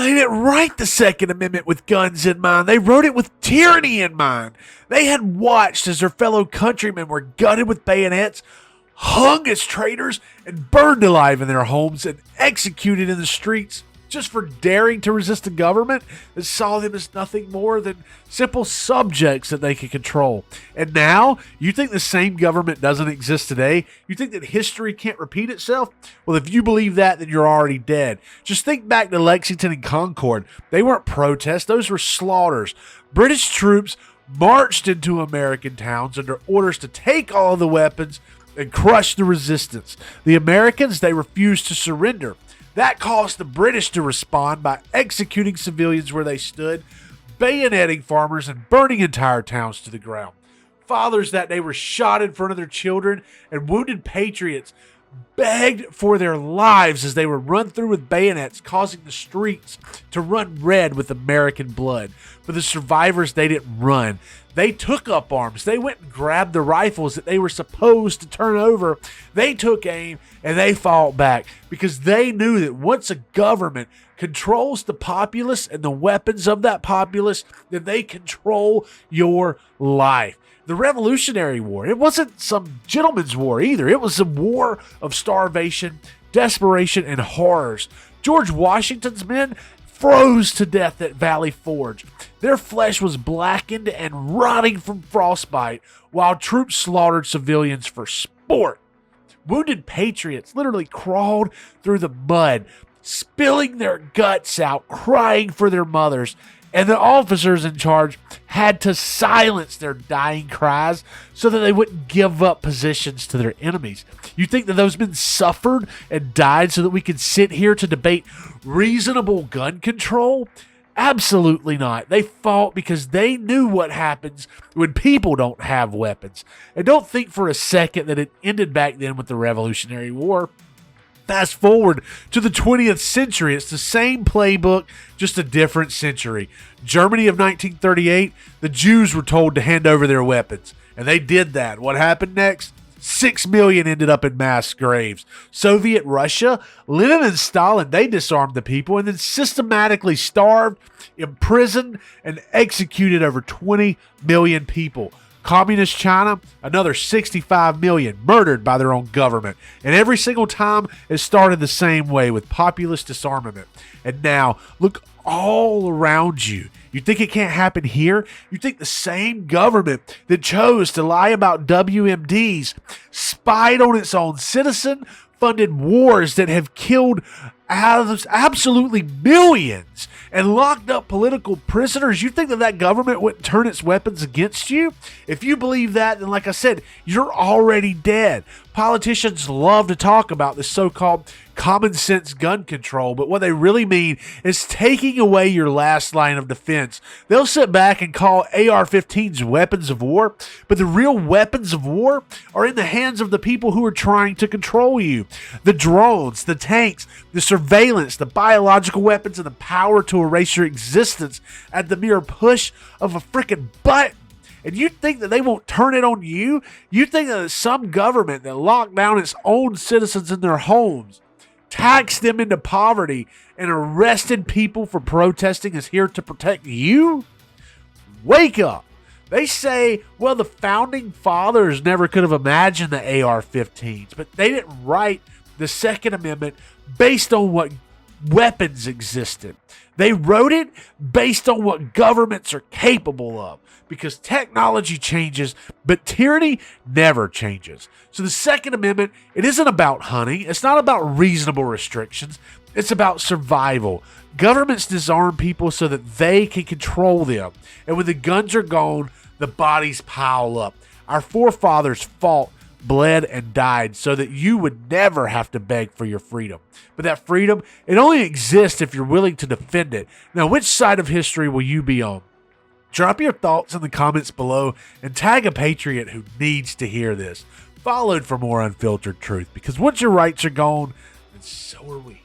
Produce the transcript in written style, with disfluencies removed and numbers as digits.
they didn't write the Second Amendment with guns in mind. They wrote it with tyranny in mind. They had watched as their fellow countrymen were gutted with bayonets, hung as traitors, and burned alive in their homes and executed in the streets just for daring to resist a government that saw them as nothing more than simple subjects that they could control. And now, you think the same government doesn't exist today? You think that history can't repeat itself? Well, if you believe that, then you're already dead. Just think back to Lexington and Concord. They weren't protests, those were slaughters. British troops marched into American towns under orders to take all of the weapons and crush the resistance. The Americans, they refused to surrender. That caused the British to respond by executing civilians where they stood, bayoneting farmers, and burning entire towns to the ground. Fathers that day were shot in front of their children, and wounded patriots begged for their lives as they were run through with bayonets, causing the streets to run red with American blood. But the survivors, they didn't run. They took up arms. They went and grabbed the rifles that they were supposed to turn over. They took aim and they fought back because they knew that once a government controls the populace and the weapons of that populace, then they control your life. The Revolutionary War, it wasn't some gentleman's war either. It was a war of starvation, desperation, and horrors. George Washington's men froze to death at Valley Forge. Their flesh was blackened and rotting from frostbite, while troops slaughtered civilians for sport. Wounded patriots literally crawled through the mud, spilling their guts out, crying for their mothers, and the officers in charge had to silence their dying cries so that they wouldn't give up positions to their enemies. You think that those men suffered and died so that we could sit here to debate reasonable gun control? Absolutely not. They fought because they knew what happens when people don't have weapons. And don't think for a second that it ended back then with the Revolutionary War. Fast forward to the 20th century. It's the same playbook, just a different century. Germany of 1938, the Jews were told to hand over their weapons. And they did that. What happened next? 6 million ended up in mass graves. Soviet Russia, Lenin and Stalin, they disarmed the people and then systematically starved, imprisoned, and executed over 20 million people. Communist China, another 65 million murdered by their own government. And every single time it started the same way with populist disarmament. And now, look all around you. You think it can't happen here? You think the same government that chose to lie about WMDs, spied on its own citizen, funded wars that have killed absolutely millions, and locked up political prisoners? You think that that government wouldn't turn its weapons against you? If you believe that, then like I said, you're already dead. Politicians love to talk about this so-called common sense gun control, but what they really mean is taking away your last line of defense. They'll sit back and call AR-15s weapons of war, but the real weapons of war are in the hands of the people who are trying to control you. The drones, the tanks, the surveillance, the biological weapons, and the power to erase your existence at the mere push of a freaking button. And you think that they won't turn it on you? You think that some government that locked down its own citizens in their homes, taxed them into poverty, and arrested people for protesting is here to protect you? Wake up. They say, well, the founding fathers never could have imagined the AR-15s, but they didn't write the Second Amendment based on what weapons existed. They wrote it based on what governments are capable of, because technology changes, but tyranny never changes. So the Second Amendment, it isn't about hunting. It's not about reasonable restrictions. It's about survival. Governments disarm people so that they can control them. And when the guns are gone, the bodies pile up. Our forefathers fought, bled, and died so that you would never have to beg for your freedom. But that freedom, it only exists if you're willing to defend it. Now, which side of history will you be on? Drop your thoughts in the comments below and tag a patriot who needs to hear this. Followed for more unfiltered truth, because once your rights are gone, then so are we.